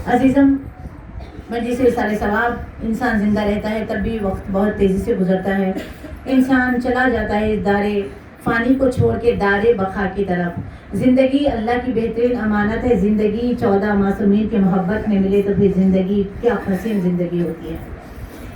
عزیزم، مجلس ارسال ثواب، انسان زندہ رہتا ہے تب بھی وقت بہت تیزی سے گزرتا ہے. انسان چلا جاتا ہے اس دار فانی کو چھوڑ کے دار بقا کی طرف. زندگی اللہ کی بہترین امانت ہے. زندگی 14 معصومین کی محبت میں ملے تو پھر زندگی کیا حسین زندگی ہوتی ہے.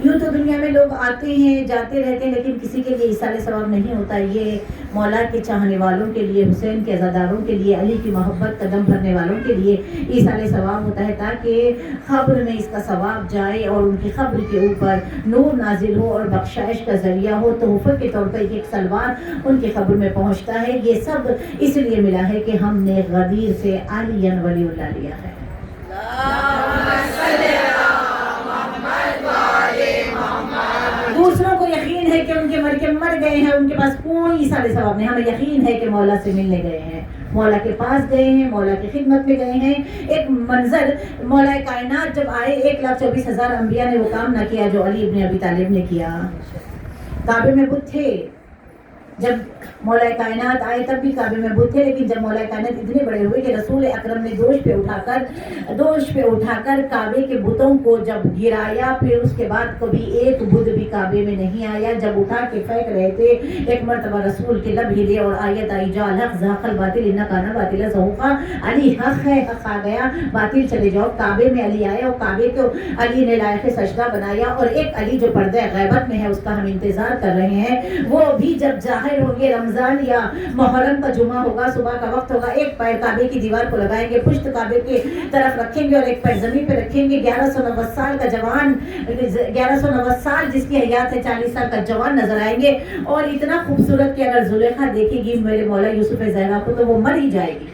یوں تو دنیا میں لوگ آتے ہیں جاتے رہتے ہیں، لیکن کسی کے لیے ایصال ثواب نہیں ہوتا. یہ مولا کے چاہنے والوں کے لیے، حسین کے عزاداروں کے لیے، علی کی محبت قدم بھرنے والوں کے لیے ایصال ثواب ہوتا ہے، تاکہ قبر میں اس کا ثواب جائے اور ان کی قبر کے اوپر نور نازل ہو اور بخشائش کا ذریعہ ہو. تحفے کے طور پر ایک سلوار ان کی قبر میں پہنچتا ہے. یہ سب اس لیے ملا ہے کہ ہم نے غدیر سے علی ولی اللہ لیا ہے. دوسروں کو یقین ہے کہ ان کے مر گئے ہیں، ان کے پاس کوئی ایصال ثواب نہیں. ہمیں یقین ہے کہ مولا سے ملنے گئے ہیں، مولا کے پاس گئے ہیں، مولا کی خدمت میں گئے ہیں. ایک منظر مولا کائنات جب آئے، 1,24,000 انبیاء نے وہ کام نہ کیا جو علی ابن ابی طالب نے کیا. کعبے میں بت تھے، جب مولا کائنات آئے تب بھی کعبے میں بت تھے، لیکن جب مولا کائنات اتنے بڑے ہوئے کہ رسول اکرم نے دوش پہ اٹھا کر کعبے کے بتوں کو جب گرایا، پھر اس کے بعد کبھی ایک بت بھی کعبے میں نہیں آیا. جب اٹھا کے پھینک رہے تھے، ایک مرتبہ رسول کے لب ہلے اور آیت آئی، جا الحق زاق الباطل ان کان باطلا زہوقا. علی حق ہے، حق آ گیا، باطل چلے جاؤ. کعبے میں علی آئے اور کعبے کو علی نے لائق سجدہ بنایا. اور ایک علی جو پردہ غیبت میں ہے، اس کا ہم انتظار کر رہے ہیں. وہ بھی جب ظاہر ہوں گے، رمضان یا محرم کا جمعہ ہوگا، صبح کا وقت ہوگا، ایک پیر کعبے کی دیوار کو لگائیں گے، پشت کعبے کی طرف رکھیں گے اور ایک پیر زمین پہ رکھیں گے. 1190 سال کا جوان، 1190 سال جس کی حیات ہے، 40 سال کا جوان نظر آئیں گے. اور اتنا خوبصورت کہ اگر زلیخا دیکھے گی میرے مولا یوسف زہرا کو تو وہ مر ہی جائے گی.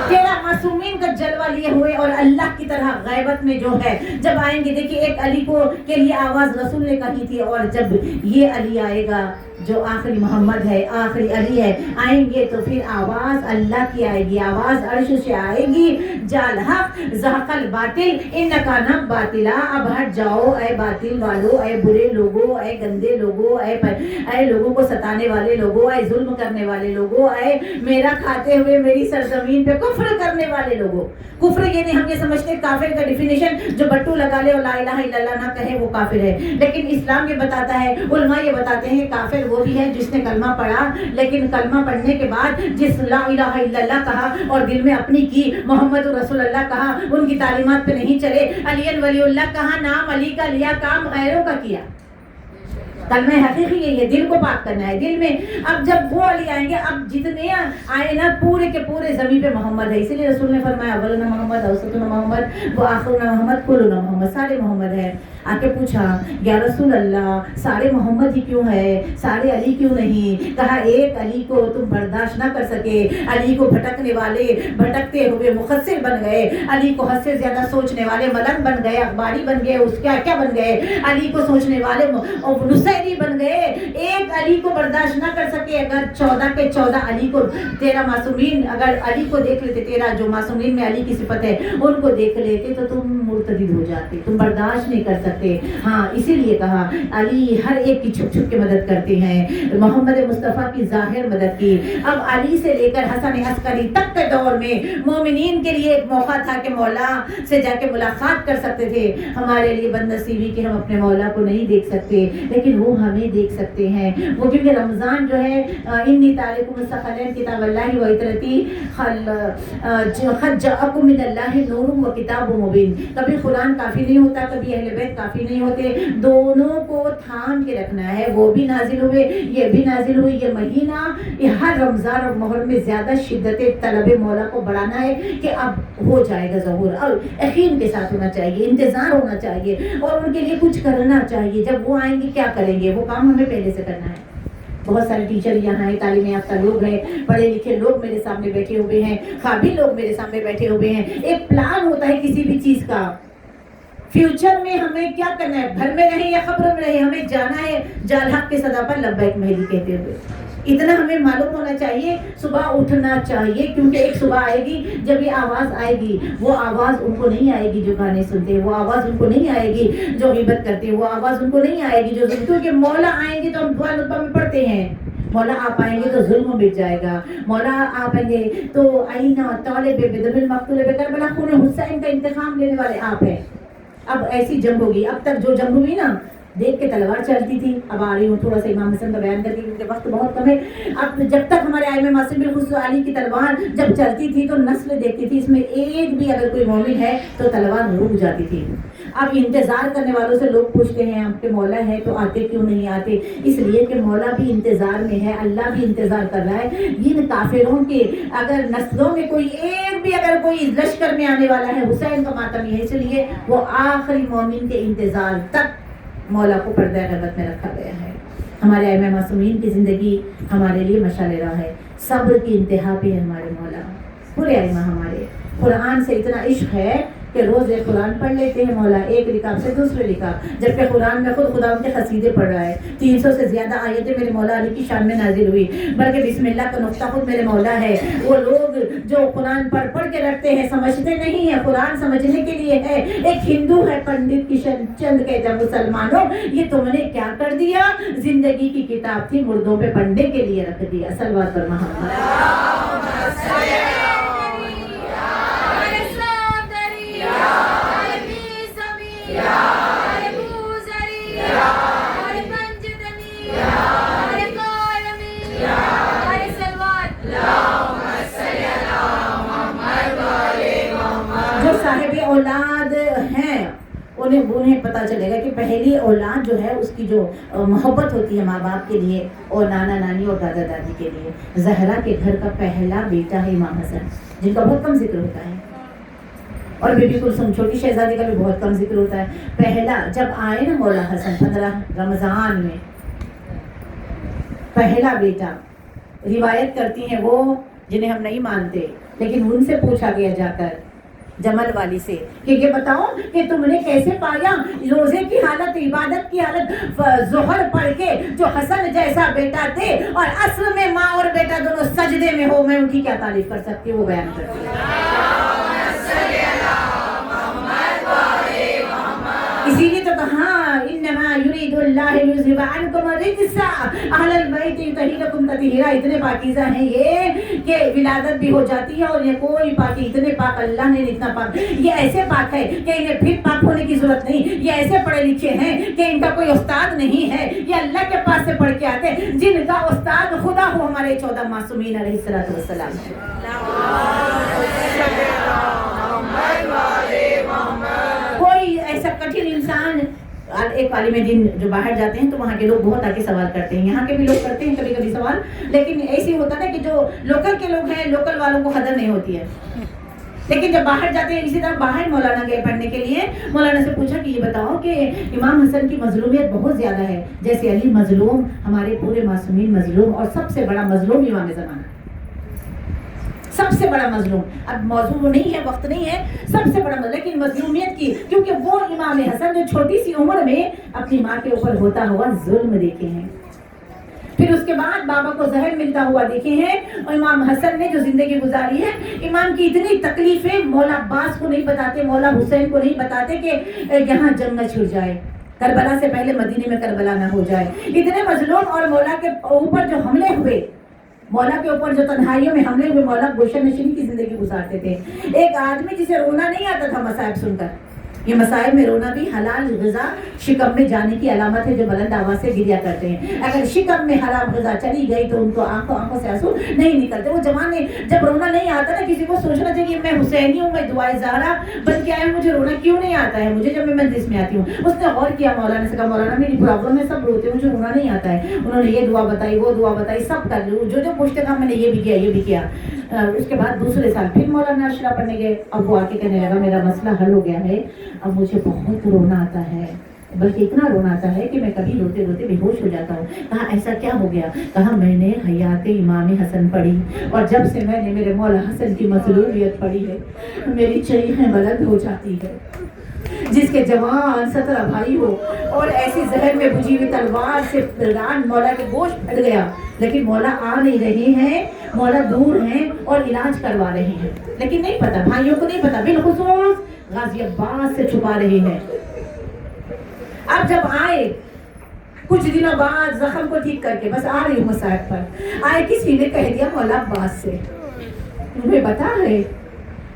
تیرا معصومین کا جلوہ لیے ہوئے اور اللہ کی طرح غیبت میں جو ہے جب آئیں گے. دیکھیے، ایک علی کو کے لیے آواز رسول نے کہی تھی، اور جب یہ علی آئے گا جو آخری محمد ہے، آخری علی ہے، آئیں گے تو پھر آواز اللہ کی آئے گی، آواز عرش سے آئے گی. جال حق زہق الباطل انکا نہ باطلا. اب ہٹ جاؤ اے باطل والو، اے برے لوگو، اے گندے لوگو، اے لوگوں کو ستانے والے لوگو، اے ظلم کرنے والے لوگو، اے میرا کھاتے ہوئے میری سرزمین پہ کفر کرنے والے لوگوں. کفر یہ نہیں، ہم یہ سمجھتے کافر کا ڈیفینیشن جو بٹو لگا لے اور لا الہ الا اللہ نہ کہے وہ کافر ہے. لیکن اسلام یہ بتاتا ہے، علماء یہ بتاتے ہیں، کافر وہ بھی ہے جس نے کلمہ پڑھا، لیکن کلمہ پڑھنے کے بعد جس لا الہ الا اللہ کہا اور دل میں اپنی کی محمد رسول اللہ کہا، ان کی تعلیمات پہ نہیں چلے، علی ولی اللہ کہا، نام علی کا لیا، کام غیروں کا کیا. کلمہ حقیقی یہی ہے، دل کو پاک کرنا ہے دل میں. اب جب وہ علی آئیں گے، اب جتنے آئے نا پورے کے پورے زمین پہ محمد ہے. اسی لیے رسول نے فرمایا اولنا محمد، اوسطنا محمد، وآخرنا محمد، کلنا محمد. سارے محمد ہیں. آ کے پوچھا یا رسول اللہ، سارے محمد ہی کیوں ہے، سارے علی کیوں نہیں؟ کہا ایک علی کو تم برداشت نہ کر سکے، علی کو بھٹکنے والے بھٹکتے ہوئے مقصر بن گئے، علی کو حد سے زیادہ سوچنے والے ملنگ بن گئے، اخباری بن گئے، اس کیا بن گئے، علی کو سوچنے والے نصیری بن گئے. ایک علی کو برداشت نہ کر سکے. اگر 14 کے 14 علی کو، تیرا معصومین اگر علی کو دیکھ لیتے، تیرا جو معصومین میں علی کی صفت ہے ان کو دیکھ لیتے تو تم مرتد ہو جاتے، تم برداشت نہیں کر سکتے. ہاں، اسی لیے کہا علی ہر ایک کی چھپ چھپ کے مدد کرتے ہیں. محمد مصطفیٰ کی ظاہر مدد کی. اب علی سے لے کر حسن عسکری تک کے دور میں مومنین کے لیے ایک موقع تھا کہ مولا سے جا کے ملاقات کر سکتے تھے. ہمارے لیے بد نصیبی کہ ہم اپنے مولا کو نہیں دیکھ سکتے، لیکن وہ ہمیں دیکھ سکتے ہیں. وہ کیونکہ رمضان جو ہے، انی تارکم الثقلین کتاب اللہ و عطرتی قد جاءکم من اللہ نور و کتاب مبین. کبھی قرآن کافی نہیں ہوتا، کبھی اہل بیت کافی نہیں ہوتے، دونوں کو تھام کے رکھنا ہے. وہ بھی نازل ہوئے، یہ بھی نازل ہوئی. یہ مہینہ، یہ ہر رمضان اور محرم میں زیادہ شدت طلب مولا کو بڑھانا ہے کہ اب ہو جائے گا ظہور. اور یقین کے ساتھ ہونا چاہیے، انتظار ہونا چاہیے، اور ان کے لیے کچھ کرنا چاہیے. جب وہ آئیں گے کیا کریں گے، وہ کام ہمیں پہلے سے کرنا ہے. بہت سارے ٹیچر یہاں ہیں، تعلیم یافتہ لوگ ہیں، پڑھے لکھے لوگ میرے سامنے بیٹھے ہوئے ہیں، قابل لوگ میرے سامنے بیٹھے ہوئے ہیں. ایک پلان ہوتا ہے کسی بھی چیز کا. فیوچر میں ہمیں کیا کرنا ہے، گھر میں رہیں یا قبر میں رہیں، ہمیں جانا ہے جال حق کے صدا پر لبیک مہدی کہتے ہوئے. اتنا ہمیں معلوم ہونا چاہیے. صبح اٹھنا چاہیے، کیونکہ ایک صبح آئے گی جب یہ آواز آئے گی. وہ آواز ان کو نہیں آئے گی جو گانے سنتے، وہ آواز ان کو نہیں آئے گی جو غیبت کرتے، وہ آواز ان کو نہیں آئے گی جو، کیونکہ مولا آئیں گے تو ہم دعا نطفہ میں پڑھتے ہیں مولا آپ آئیں گے تو ظلم مٹ جائے گا، مولا آپ آئیں گے تو آئینہ طالب بدم المقتول بکربلا خون حسین کا انتقام لینے والے آپ ہیں۔ اب ایسی جنگ ہوگی، اب تک جو جنگ ہوئی نا دیکھ کے تلوار چلتی تھی، اب آ رہی ہوں تھوڑا سا امام حسن کا بیان کر کے کیونکہ وقت بہت کم ہے۔ اب جب تک ہمارے ائمہ معصوم بالخصوص علی کی تلوار جب چلتی تھی تو نسل دیکھتی تھی، اس میں ایک بھی اگر کوئی مومن ہے تو تلوار رک جاتی تھی۔ اب انتظار کرنے والوں سے لوگ پوچھتے ہیں آپ کے مولا ہے تو آتے کیوں نہیں آتے؟ اس لیے کہ مولا بھی انتظار میں ہے، اللہ بھی انتظار کر رہا ہے۔ ان کافروں کے اگر نسلوں میں کوئی ایک بھی اگر کوئی لشکر میں آنے والا ہے حسین کا ماتمی ہے، اس لیے وہ آخری مومن کے انتظار تک مولا کو پردہ غیبت میں رکھا گیا ہے۔ ہمارے ائمہ معصومین کی زندگی ہمارے لیے مشعل راہ ہے، صبر کی انتہا پہ ہے ہمارے مولا۔ پورے ائمہ ہمارے قرآن سے اتنا عشق ہے کہ روز ایک قرآن پڑھ لیتے ہیں مولا، ایک رکعت سے دوسرے رکعت، جبکہ قرآن میں خود خدا ان کے قصیدے پڑھ رہا ہے۔ 300 سے زیادہ آیتیں میرے مولا علی کی شان میں نازل ہوئی، بلکہ بسم اللہ کا نقطہ خود میرے مولا ہے۔ وہ لوگ جو قرآن پڑھ کے رکھتے ہیں سمجھتے نہیں ہیں، قرآن سمجھنے کے لیے ہے۔ ایک ہندو ہے پنڈت کشن چند کہتا ہے مسلمانوں یہ تم نے کیا کر دیا، زندگی کی کتاب تھی مردوں پہ پڑھنے کے لیے رکھ دیا۔ صلوات پر محمد۔ جو صاحب اولاد ہیں انہیں پتہ چلے گا کہ پہلی اولاد جو ہے اس کی جو محبت ہوتی ہے ماں باپ کے لیے اور نانا نانی اور دادا دادی کے لیے۔ زہرا کے گھر کا پہلا بیٹا ہے امام حسن، جن کا بہت کم ذکر ہوتا ہے، اور بی بی کلثوم چھوٹی شہزادی کا بھی بہت کم ذکر ہوتا ہے۔ پہلا جب آئے نا مولا حسن 15 رمضان میں، پہلا بیٹا، روایت کرتی ہیں وہ جنہیں ہم نہیں مانتے، لیکن ان سے پوچھا گیا جا کر جمل والی سے کہ یہ بتاؤ کہ تم نے کیسے پایا روزے کی حالت، عبادت کی حالت، ظہر پڑھ کے جو حسن جیسا بیٹا دے اور عصر میں ماں اور بیٹا دونوں سجدے میں ہو، میں ان کی کیا تعریف کر سکتی ہوں، وہ بیان کرتی ہے۔ اسی لیے تو کہا انما یرید اللہ لیذھب عنکم الرجس اہل البیت یطہرکم تطہیرا۔ اتنے پاکیزہ ہیں یہ کہ ولادت بھی ہو جاتی ہے اور یہ کوئی پاکی، اتنے پاک اللہ نے اتنا پاک، یہ ایسے پاک ہے کہ انہیں پھر پاک ہونے کی ضرورت نہیں، یہ ایسے پڑھے لکھے ہیں کہ ان کا کوئی استاد نہیں ہے، یہ اللہ کے پاس سے پڑھ کے آتے ہیں، جن کا استاد خدا ہو ہمارے 14 معصومین علیہ الصلوۃ والسلام۔ کوئی ایسا کٹھن انسان، ایک عالم دین جو باہر جاتے ہیں تو وہاں کے لوگ بہت آگے سوال کرتے ہیں، یہاں کے بھی لوگ کرتے ہیں کبھی کبھی سوال، لیکن ایسے ہوتا ہے کہ جو لوکل کے لوگ ہیں لوکل والوں کو قدر نہیں ہوتی ہے، لیکن جب باہر جاتے ہیں، اسی طرح باہر مولانا گئے پڑھنے کے لیے، مولانا سے پوچھا کہ یہ بتاؤ کہ امام حسن کی مظلومیت بہت زیادہ ہے، جیسے علی مظلوم، ہمارے پورے معصومین مظلوم، اور سب سے بڑا مظلوم امام زمانہ، سب سے بڑا مظلوم، اب موضوع وہ نہیں ہے، وقت نہیں ہے، سب سے بڑا مظلوم، لیکن مظلومیت کی، کیونکہ وہ امام حسن جو چھوٹی سی عمر میں اپنی ماں کے اوپر ہوتا ہوا ظلم دیکھے ہیں، پھر اس کے بعد بابا کو زہر ملتا ہوا دیکھے ہیں، اور امام حسن نے جو زندگی گزاری ہے، امام کی اتنی تکلیفیں مولا عباس کو نہیں بتاتے، مولا حسین کو نہیں بتاتے کہ یہاں جنگ نہ چھڑ جائے، کربلا سے پہلے مدینے میں کربلا نہ ہو جائے، اتنے مظلوم، اور مولا کے اوپر جو حملے ہوئے، مولا کے اوپر جو تنہائیوں میں حملے ہوئے، مولا گلشن نشین کی زندگی گزارتے تھے۔ ایک آدمی جسے رونا نہیں آتا تھا مصائب سن کر، یہ مصائب میں رونا بھی حلال غذا شکم میں جانے کی علامت ہے، جو بلند آواز سے گریا کرتے ہیں، اگر شکم میں حرام غذا چلی گئی تو ان کو آنکھوں سے آنسو نہیں نکلتے۔ وہ زمانے جب رونا نہیں آتا نا، کسی کو سوچنا چاہیے میں حسینی ہوں، میں دعائے زہرا بن کے آیا ہوں، مجھے رونا کیوں نہیں آتا ہے، مجھے جب میں مجلس میں آتی ہوں۔ اس نے غور کیا، مولانا سے کہا مولانا میری پرابلم ہے، سب روتے ہیں، مجھے رونا نہیں آتا ہے۔ انہوں نے یہ دعا بتائی، وہ دعا بتائی، سب کر لوں، جو پوچھتے تھا میں نے یہ بھی کیا، یہ بھی کیا۔ اس کے بعد دوسرے سال پھر مولانا اشرا پڑھنے گئے، اب وہ آ کے کہنے لگا میرا مسئلہ حل ہو گیا ہے، اب مجھے بہت رونا آتا ہے، بلکہ اتنا رونا آتا ہے کہ میں کبھی روتے روتے بے ہوش ہو جاتا ہوں۔ کہا ایسا کیا ہو گیا؟ کہا میں نے حیات امام حسن پڑھی، اور جب سے میں نے میرے مولا حسن کی مظلومیت پڑھی ہے، میری چیخیں بلند ہو جاتی ہے۔ جس کے جوان 17 بھائی ہو اور ایسی زہر میں بجھی ہوئی تلوار سے ران مولا کے گوشت پھٹ گیا، لیکن مولا آ نہیں رہے ہیں، مولا دور ہیں اور علاج کروا رہے ہیں، لیکن نہیں پتا، بھائیوں کو نہیں پتا، بالخصوص غازی عباس سے چھپا رہے ہیں۔ اب جب آئے کچھ دنوں بعد زخم کو ٹھیک کر کے بس آ رہی ہوں مصائب پر، آئے کسی نے کہہ دیا مولا عباس سے، تمہیں پتا ہے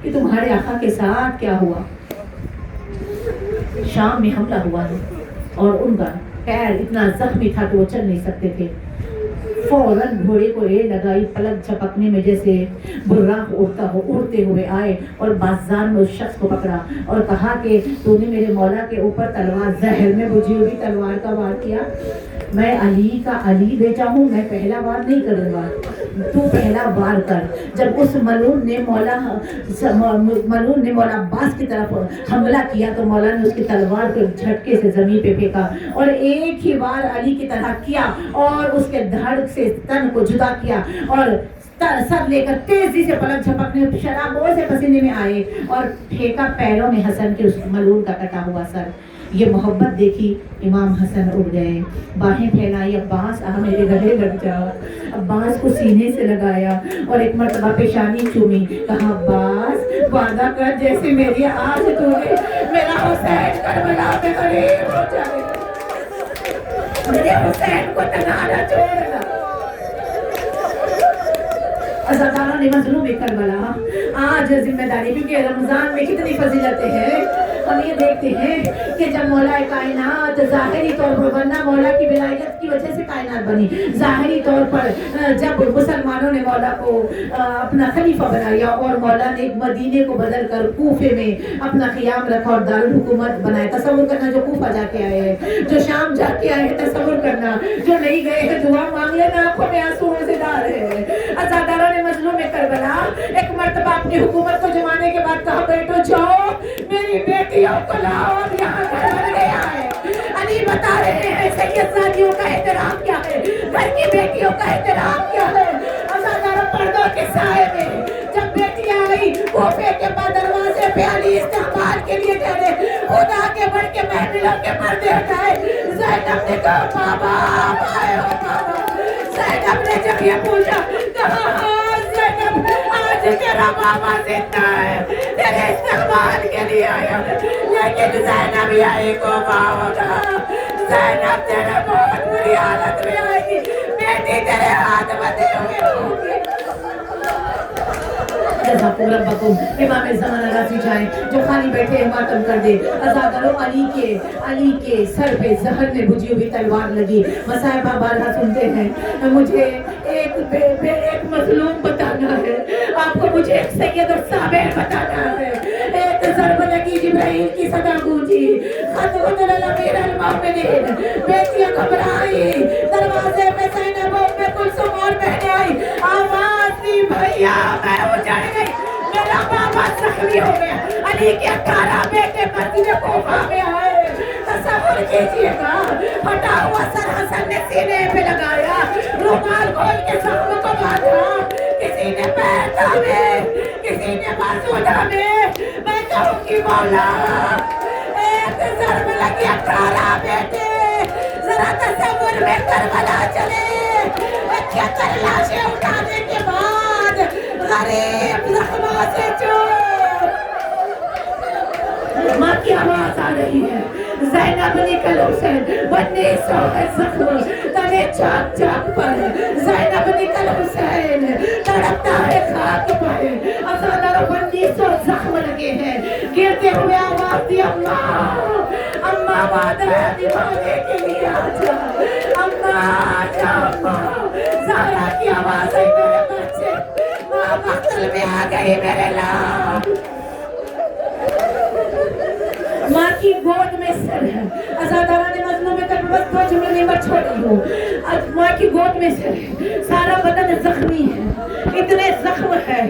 کہ تمہارے آقا کے ساتھ کیا ہوا؟ شام میں حملہ ہوا ہے اور ان کا پیر اتنا زخمی تھا کہ وہ چل نہیں سکتے تھے۔ فوراً گھوڑے کو ریل لگائی، پلک جھپکنے میں جیسے براق اڑتے ہوئے آئے اور بازار میں اس شخص کو پکڑا اور کہا کہ تو نے میرے مولا کے اوپر تلوار، زہر میں بجھی ہوئی تلوار کا وار کیا۔ میں علی کا علی بیٹا ہوں، میں پہلا وار نہیں کروں گا، تو پہلا وار کر۔ جب اس ملعون نے مولا عباس کی طرف حملہ کیا تو مولا نے اس کی تلوار کو جھٹکے سے زمین پہ پھینکا اور ایک ہی وار علی کی طرح کیا اور اس کے دھڑ سے تن کو جدا کیا اور سر لے کر تیزی سے پلک جھپکنے شرابوں سے پسینے میں آئے اور پھینکا پیروں میں حسن کے اس ملعون کا کٹا ہوا سر۔ یہ محبت دیکھی امام حسن اڑ گئے، باہیں پھیلائی، عباس آ میرے گلے لگ جا۔ عباس کو سینے سے لگایا اور ایک مرتبہ پیشانی چومی، کہا عباس وعدہ کر جیسے میری آج تو نے میرا حسین کربلا میں غریب ہو جائے، میرے حسین کو تنہا نہ چھوڑنا۔ عزاداروں نے مظلوم کربلا آج ذمہ داری، کیونکہ رمضان میں کتنی فضیلتیں ہیں، ہم یہ دیکھتے ہیں کہ جب مولا کائنات ظاہری طور پر، ورنہ مولا کی ولایت کی وجہ سے کائنات بنی، ظاہری طور پر جب مسلمانوں نے مولا کو اپنا خلیفہ بنایا اور مولا نے مدینے کو بدل کر کوفے میں اپنا قیام رکھا اور دارالحکومت بنایا۔ تصور کرنا جو کوفہ جا کے آئے ہیں، جو شام جا کے آئے ہیں، تصور کرنا جو نہیں گئے ہیں، دعا مانگ لینا، آنکھوں میں آنسو سے ڈال رہے ہیں۔ عزاداروں نے مظلوم کربلا ایک مرتبہ اپنی حکومت کو جمانے کے بعد کہا بیٹو جاؤ میری بیٹیوں کو لاؤ، اب یہاں گھر بن گیا ہے۔ علی بتا رہے ہیں سید زادیوں کا احترام کیا ہے، گھر کی بیٹیوں کا احترام کیا ہے۔ عزاداروں پردوں کے سائے میں جب بیٹیاں آئی کوفے کے بعد دروازے پہ علی استقبال کے لیے ٹھہرے، خدا کے بڑھ کے محفلوں کے پردے ہٹائے۔ زینب نے کہا بابا آپ آئے ہو بابا۔ زینب نے جب یہ پوچھا کہا ہاں زینب آج تیرا بابا زندہ ہے، تیرے استقبال کے لیے آیا، لیکن زینب یہی کو ہوگا، زینب تیرے بہت بری حالت میں آئے گی، بیٹی تیرے ہاتھ بندے ہوئے ہوگی۔ جزاکم ربکم امام زمان راضی جائیں جو خالی بیٹھے ہیں ماتم کر دے۔ عزاداروں علی کے سر پہ زہر میں بجھی ہوئی تلوار لگی۔ مصائبہ بارہا سنتے ہیں، مجھے ایک مظلوم بتانا ہے، آپ کو مجھے ایک سید اور صابر بتانا ہے۔ ایک ضرب لگی جبرائیل کی صدا گونجی، خط غدر الامیر المومنین، بیٹیاں گھبرائی، دروازے پہ زینب ام کلثوم اور بہنیں آئی، آواز دی بھیا میں اجڑ گئی، میرا بابا زخمی ہو گیا۔ علی کے 18 بیٹے مسجد کوفہ میں آئے، تصور کیجئے گا، پھٹا ہوا سر حسن نے سینے پہ لگایا، رومال کھول کے زخم کو باندھا، کسی نے پیر تھامے، کسی نے بازو تھامے۔ میں کہوں گی مولا ایک ضرب لگی 18 بیٹے، ذرا تصور میں کربلا چلے، 71 لاشیں اٹھانے کے بعد غریب زخموں سے چور۔ ماں کی آواز آ رہی ہے، زینب نکل حسین، 1900 ہے زخم تنے چاک چاک پر، زینب نکل حسین تڑپتا ہے خاک پر۔ عزاداروں 1900 زخم لگے ہیں، گرتے ہوئے آواز دی اماں وعدہ ہے نبھانے کے لیے آجا، اماں آجا اماں۔ زہرا کی آواز ہے میرے بچے، ماں مقتل میں آ گئی میرے لال۔ ماں کی گود میں سر ہے، عزادارہ نے مظلوم کربلا بس 2 جملے میں چھوڑ دی ہوں۔ ماں کی گود میں سر ہے، سارا بدن زخمی ہے، اتنے زخم ہے،